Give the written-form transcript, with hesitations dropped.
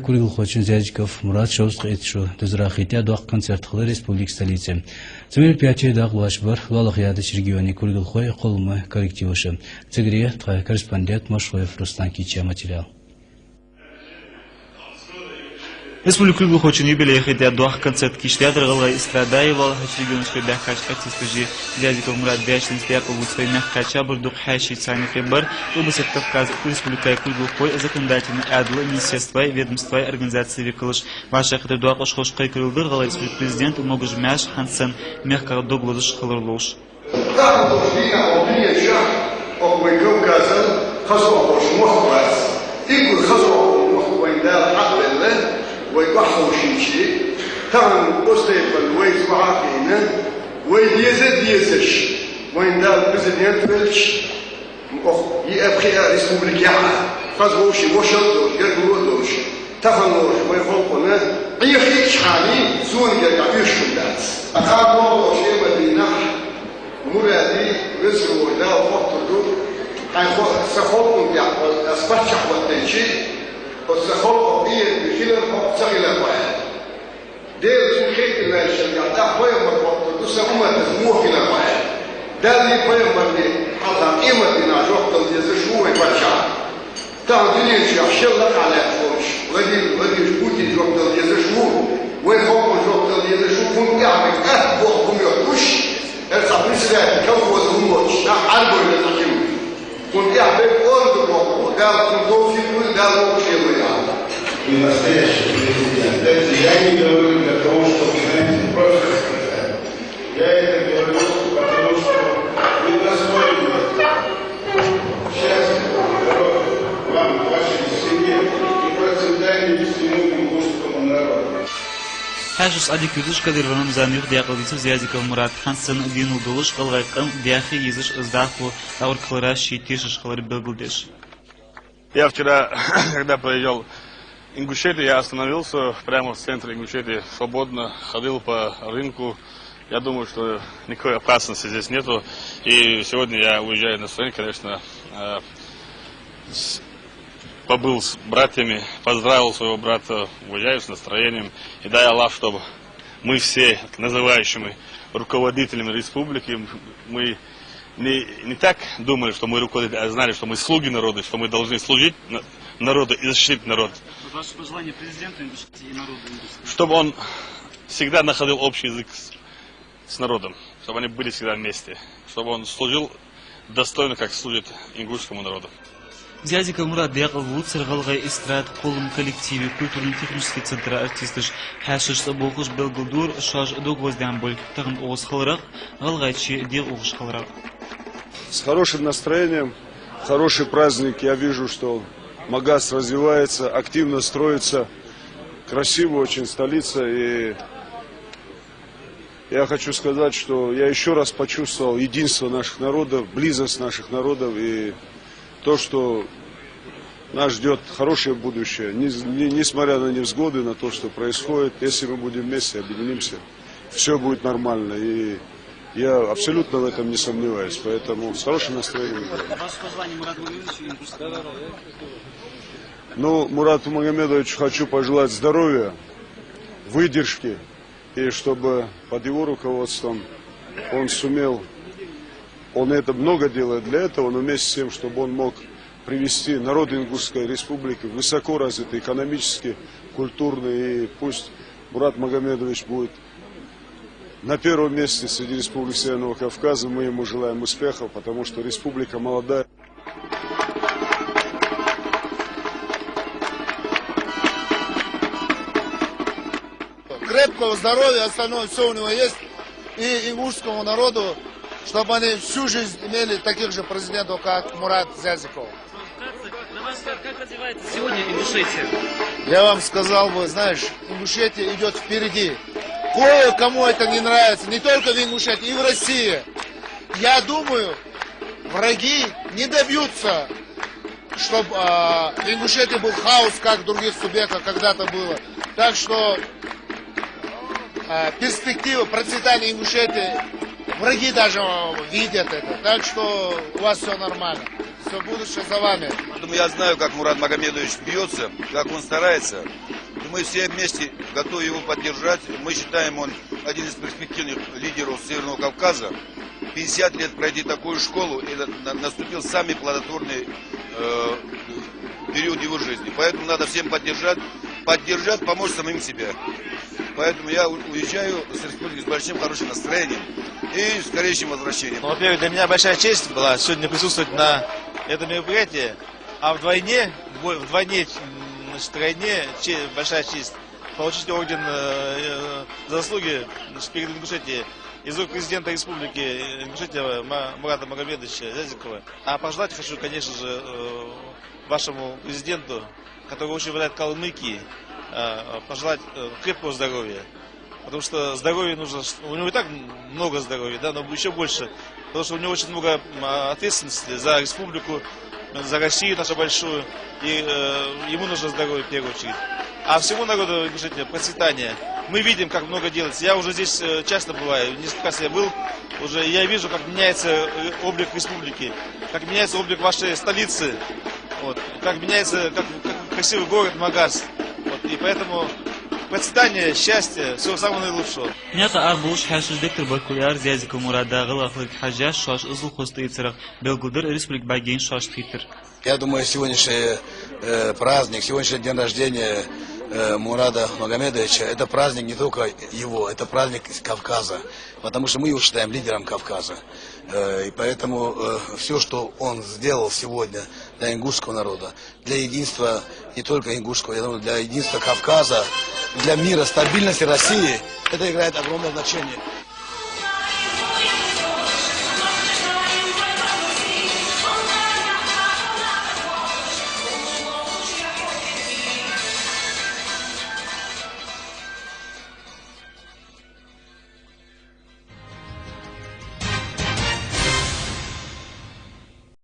Курил Хочин Зязиков, Мурат Шоуст Хитшу, Дузрахитя Дуах концерт Хлы Республик столицы. Цемир Пяче Дах Лашбар, Валахьядыш регионе Курил Хой, Холма, коллективуши. Цигрия, корреспондент Машхоев, Рустан Кича, материал. Республика Хочин юбилей хотя дуах концерт Киштеатр Галга Истрадаева, регионский бяхач артистажи Зязиков Мурат Бячлин спяпал в своей мягкача бурдух хайши цани хебар, область Кавказа, Республика Кургухой, законодательный адл, министерства, ведомства, организации Викалыш, ваша хотя дуах ошхош кайкрылдыр, Гала Республика президент, много жмяш, Хансен, мягко доглазыш халарлош. ويقحوا شيء تان أستيقظ ويسمع فينا ويديزش وين دار بريزيدنت بلش يأبخي ريسبوبليكيا فازوشي وشلدوش يرجلوش تخنوش ويخلقنا عيخي شحالي زون يرجع يشملات أخذ موضوع شيء مدينة مرادي رزقوا لا وقتلوا هيخلق سخلقوا بيعمل أسبتش وقتنشي والسخلق بيه بخير سغل الواحد دير خيط الماشي يعطى قيم الوقت تسمى تسموه في الواحد ده اللي قيم اللي حضر قيمة ناجوح تلزيزشوه يبرشع تعديني شيخ لك على فوش ودي جبوتي جوح تلزيزشوه ويخوض جوح تلزيزشوه كنت يعمل وقتهم يحوش ارسع بسرعة كوز هموش عربوا للحكيم كنت يعمل قرد وقت قال كنت في كل ده وشيء ويعمل И настоящий президент. Я не говорю для того, чтобы, знаете, просто сказать. Я это говорю, потому что вы достойны счастья, здоровья вам, вашей семье и процветания всему ингушскому народу. حاجز أديك يدش كدير فنم زانيخ دياق وديسو زيازيكو مراد خانسن دينو دولش قلغاقن دياخي يزش ازداخو داور كلراش شيتيش خلر белгулдеш. Я вчера, когда проезжал Ингушетию, я остановился прямо в центре Ингушетии, свободно ходил по рынку. Я думаю, что никакой опасности здесь нету. И сегодня я уезжаю на стране, конечно, побыл с братьями, поздравил своего брата, уезжаю с настроением. И дай Аллах, чтобы мы все, называющими руководителями республики, мы не так думали, что мы руководители, а знали, что мы слуги народа, что мы должны служить народу и защитить народ. Ваше пожелание президенту и народу? Чтобы он всегда находил общий язык с народом, чтобы они были всегда вместе, чтобы он служил достойно, как служит ингушскому народу. Зязиков Мурат Дьяков Луцер Галгай Эстрад Колум коллективе культурно-технический центр артистыш Хашиш Сабохуш Белгудур Шаш Догвоздямболь Тагн Оос Халрах Галгайчи Дел Оос Халрах. С хорошим настроением, хороший праздник. Я вижу, что Магаз развивается, активно строится, красивая очень столица. И я хочу сказать, что я еще раз почувствовал единство наших народов, близость наших народов и то, что нас ждет хорошее будущее, несмотря на невзгоды, на то, что происходит. Если мы будем вместе, объединимся, все будет нормально. И я абсолютно в этом не сомневаюсь, поэтому с хорошим настроением. Ваше пожелание Мурату Магомедовичу? Ну, Мурату Магомедовичу хочу пожелать здоровья, выдержки, и чтобы под его руководством он сумел, он это много делает для этого, но вместе с тем, чтобы он мог привести народ Ингушской республики высоко развитый экономически, культурный, и пусть Мурат Магомедович будет на первом месте среди республик Северного Кавказа. Мы ему желаем успехов, потому что республика молодая. Крепкого здоровья, остальное все у него есть. И ингушскому народу, чтобы они всю жизнь имели таких же президентов, как Мурат Зязиков. На ваш взгляд, как развивается сегодня Ингушетия? Я вам сказал бы, знаешь, Ингушетия идет впереди. Кое-кому это не нравится, не только в Ингушетии, и в России. Я думаю, враги не добьются, чтобы в Ингушетии был хаос, как в других субъектах когда-то было. Так что перспективы процветания Ингушетии, враги даже видят это. Так что у вас все нормально. все будущее за вами. Я знаю, как Мурат Магомедович бьется, как он старается. И мы все вместе готовы его поддержать. Мы считаем, он один из перспективных лидеров Северного Кавказа. 50 лет пройти такую школу, и наступил самый плодотворный период его жизни. Поэтому надо всем поддержать, помочь самим себе. Поэтому я уезжаю с республики с большим хорошим настроением и скорейшим возвращением. Во-первых, для меня большая честь была сегодня присутствовать на этом мероприятии, а вдвойне большая честь получить орден за заслуги перед Ингушетией из рук президента республики Ингушетия Мурата Магомедовича Зязикова. А пожелать хочу, конечно же, вашему президенту, который очень влияет Калмыкии, пожелать крепкого здоровья. Потому что здоровье нужно, у него и так много здоровья, да, но еще больше. Потому что у него очень много ответственности за республику, за Россию нашу большую. И ему нужно здоровье в первую очередь. А всему народу Ингушетии процветание. Мы видим, как много делается. Я уже здесь часто бываю, несколько раз я был, уже я вижу, как меняется облик республики, как меняется облик вашей столицы, вот, как меняется, как красивый город Магаз. Вот, и поэтому процветание, счастье, всего самого наилучшего. Нята арбуш хашуш диктор бакуяр Зязиков Мурада гылахлык хаджаш шаш узл хосты ицерах белгудыр республик багин шаш твиттер. Я думаю, сегодняшний праздник, сегодняшний день рождения Мурада Магомедовича, это праздник не только его, это праздник Кавказа, потому что мы его считаем лидером Кавказа. И поэтому все, что он сделал сегодня для ингушского народа, для единства не только ингушского, я думаю, для единства Кавказа, для мира, стабильности России, это играет огромное значение.